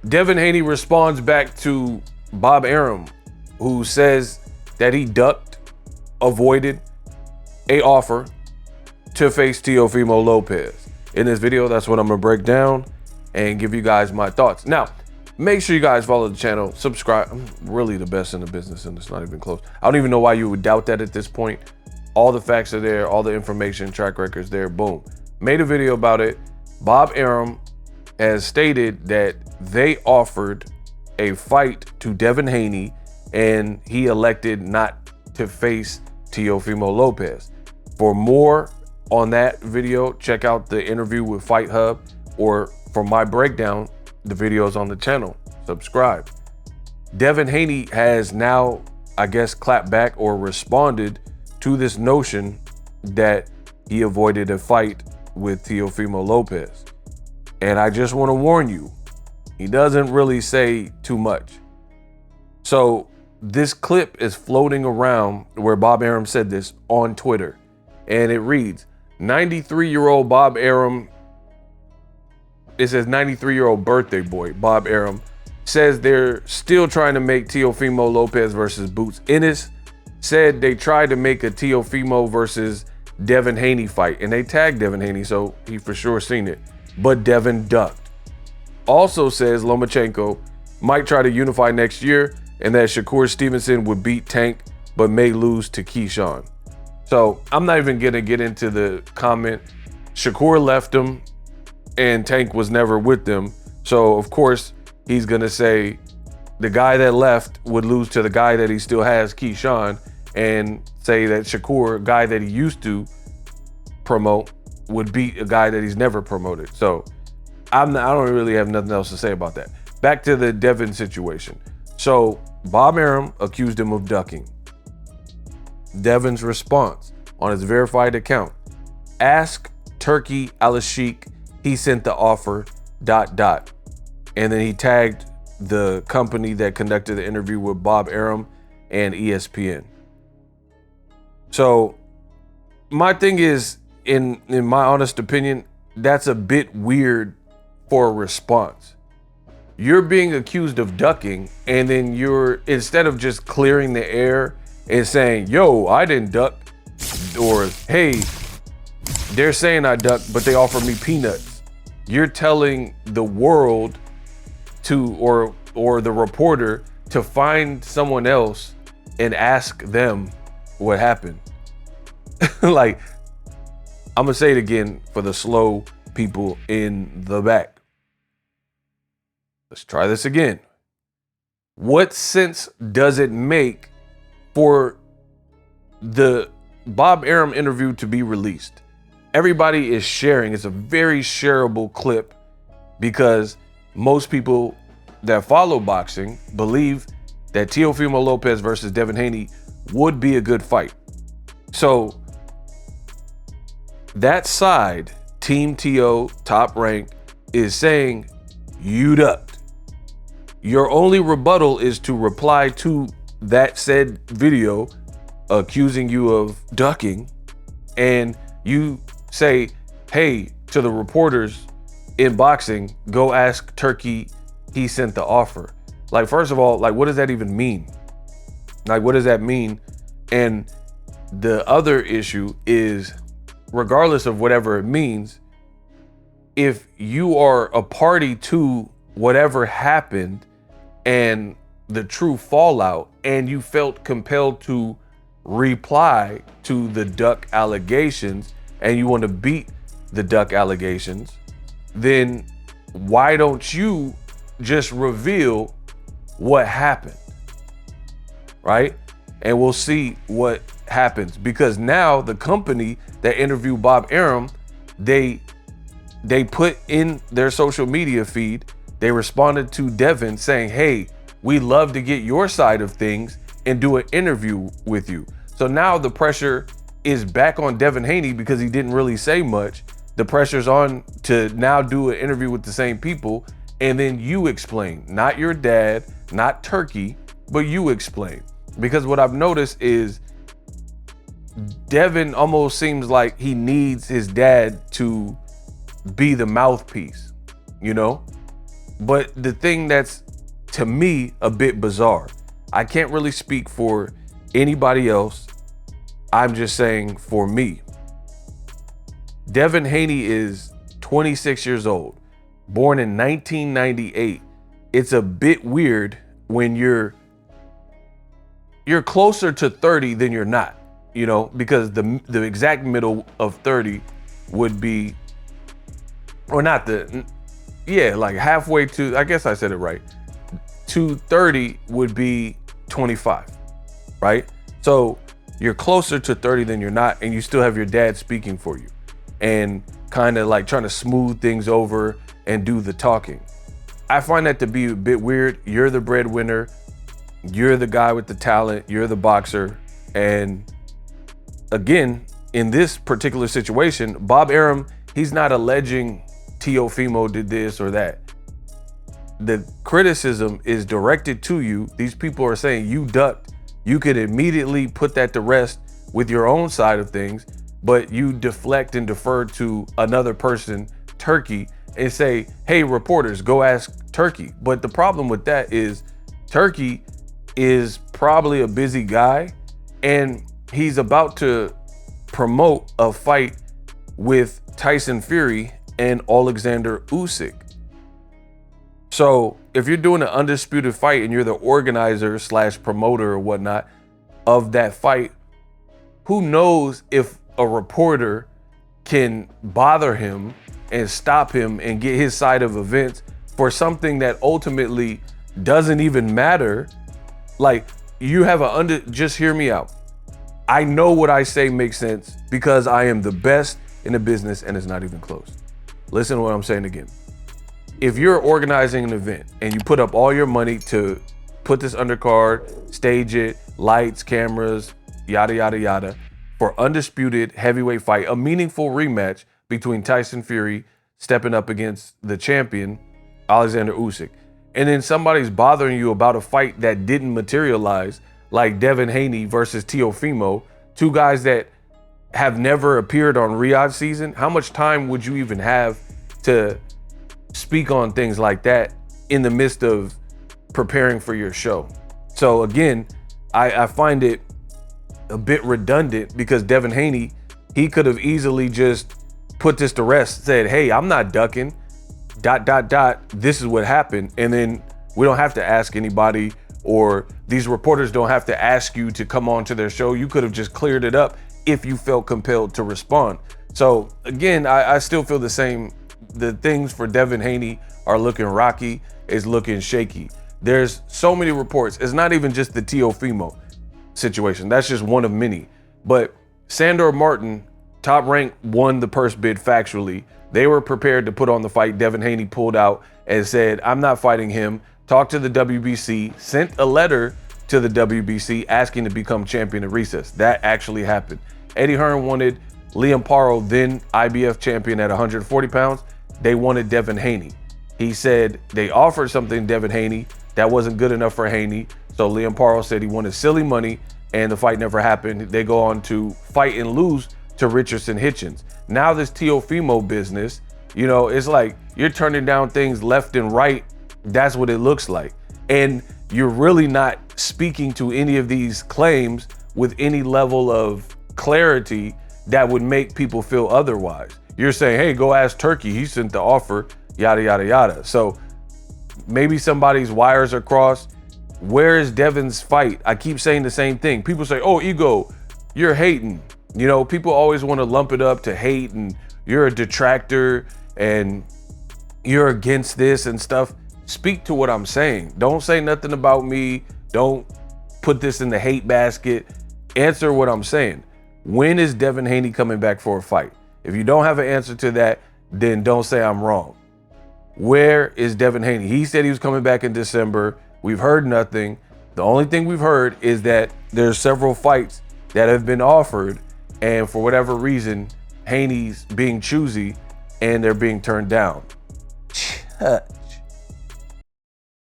Devin Haney responds back to Bob Arum, who says that he avoided a offer to face Teofimo Lopez. In this video, that's what I'm gonna break down and give you guys my thoughts. Now, make sure you guys follow the channel, subscribe. I'm really the best in the business and it's not even close. I don't even know why you would doubt that at this point. All the facts are there, all the information, track records there, boom. Made a video about it. Bob Arum has stated that they offered a fight to Devin Haney and he elected not to face Teofimo Lopez. For more on that video, check out the interview with Fight Hub, or for my breakdown, the videos on the channel. Subscribe. Devin Haney has now, I guess, clapped back or responded to this notion that he avoided a fight with Teofimo Lopez. And I just want to warn you, he doesn't really say too much. So this clip is floating around where Bob Arum said this on Twitter, and it reads, 93-year-old Bob Arum, it says 93-year-old birthday boy Bob Arum says they're still trying to make Teofimo Lopez versus Boots Ennis. Said they tried to make a Teofimo versus Devin Haney fight, and they tagged Devin Haney, so he for sure seen it, but Devin ducked. Also says Lomachenko might try to unify next year, and that Shakur Stevenson would beat Tank but may lose to Keyshawn. So I'm not even gonna get into the comment. Shakur left him and Tank was never with them. So of course he's gonna say the guy that left would lose to the guy that he still has, Keyshawn, and say that Shakur, a guy that he used to promote, would beat a guy that he's never promoted. So I don't really have nothing else to say about that. Back to the Devin situation. So Bob Arum accused him of ducking. Devin's response on his verified account: ask Turkey Al-Sheikh, he sent the offer, ... And then he tagged the company that conducted the interview with Bob Arum and ESPN. So my thing is, in my honest opinion, that's a bit weird for a response. You're being accused of ducking, and then instead of just clearing the air and saying, yo, I didn't duck, or hey, they're saying I ducked, but they offered me peanuts. You're telling the world to, or the reporter, to find someone else and ask them what happened. Like, I'm gonna say it again for the slow people in the back. Let's try this again. What sense does it make for the Bob Arum interview to be released? Everybody is sharing. It's a very shareable clip because most people that follow boxing believe that Teofimo Lopez versus Devin Haney would be a good fight. So that side, Team TO, Top Rank, is saying you ducked. Your only rebuttal is to reply to that said video accusing you of ducking, and you say, hey, to the reporters in boxing, go ask Turkey, he sent the offer. Like, first of all, like, what does that even mean? Like, what does that mean? And the other issue is, regardless of whatever it means, if you are a party to whatever happened and the true fallout, and you felt compelled to reply to the duck allegations and you want to beat the duck allegations, then why don't you just reveal what happened, right? And we'll see what happens, because now the company that interviewed Bob Arum, they put in their social media feed, they responded to Devin saying, hey, we'd love to get your side of things and do an interview with you. So now the pressure is back on Devin Haney because he didn't really say much. The pressure's on to now do an interview with the same people, and then you explain, not your dad, not Turkey, but you explain. Because what I've noticed is Devin almost seems like he needs his dad to be the mouthpiece, you know? But the thing that's, to me, a bit bizarre, I can't really speak for anybody else. I'm just saying for me. Devin Haney is 26 years old, born in 1998. It's a bit weird when you're closer to 30 than you're not, you know, because the exact middle of 30 would be, or not the, yeah, like halfway to, I guess I said it right, to 30 would be 25, right? So you're closer to 30 than you're not, and you still have your dad speaking for you and kind of like trying to smooth things over and do the talking. I find that to be a bit weird. You're the breadwinner. You're the guy with the talent. You're the boxer. And again, in this particular situation, Bob Arum, he's not alleging Teofimo did this or that. The criticism is directed to you. These people are saying you ducked. You could immediately put that to rest with your own side of things, but you deflect and defer to another person, Turkey, and say, hey, reporters, go ask Turkey. But the problem with that is Turkey is probably a busy guy, and he's about to promote a fight with Tyson Fury and Alexander Usyk. So if you're doing an undisputed fight and you're the organizer / promoter or whatnot of that fight, who knows if a reporter can bother him and stop him and get his side of events for something that ultimately doesn't even matter. Like, you have just hear me out. I know what I say makes sense because I am the best in the business and it's not even close. Listen to what I'm saying again. If you're organizing an event and you put up all your money to put this undercard, stage it, lights, cameras, yada, yada, yada, for undisputed heavyweight fight, a meaningful rematch between Tyson Fury stepping up against the champion, Alexander Usyk, and then somebody's bothering you about a fight that didn't materialize, like Devin Haney versus Teofimo, two guys that have never appeared on Riyadh season, how much time would you even have to speak on things like that in the midst of preparing for your show? So again, I find it a bit redundant because Devin Haney, he could have easily just put this to rest, said, hey, I'm not ducking, ... this is what happened. And then we don't have to ask anybody, or these reporters don't have to ask you to come on to their show. You could have just cleared it up if you felt compelled to respond. So again, I still feel the same. The things for Devin Haney are looking rocky, is looking shaky. There's so many reports. It's not even just the Teofimo situation. That's just one of many. But Sandor Martin, Top Rank, won the purse bid factually. They were prepared to put on the fight. Devin Haney pulled out and said, I'm not fighting him. Talked to the WBC, sent a letter to the WBC asking to become champion at recess. That actually happened. Eddie Hearn wanted Liam Paro, then IBF champion at 140 pounds. They wanted Devin Haney. He said they offered something Devin Haney that wasn't good enough for Haney. So Liam Paro said he wanted silly money and the fight never happened. They go on to fight and lose to Richardson Hitchens. Now this Teofimo business, you know, it's like you're turning down things left and right. That's what it looks like. And you're really not speaking to any of these claims with any level of clarity that would make people feel otherwise. You're saying, hey, go ask Turkey. He sent the offer, yada, yada, yada. So maybe somebody's wires are crossed. Where is Devin's fight? I keep saying the same thing. People say, oh, ego, you're hating. You know, people always want to lump it up to hate and you're a detractor and you're against this and stuff. Speak to what I'm saying. Don't say nothing about me. Don't put this in the hate basket. Answer what I'm saying. When is Devin Haney coming back for a fight? If you don't have an answer to that, then don't say I'm wrong. Where is Devin Haney? He said he was coming back in December. We've heard nothing. The only thing we've heard is that there's several fights that have been offered, and for whatever reason, Haney's being choosy and they're being turned down.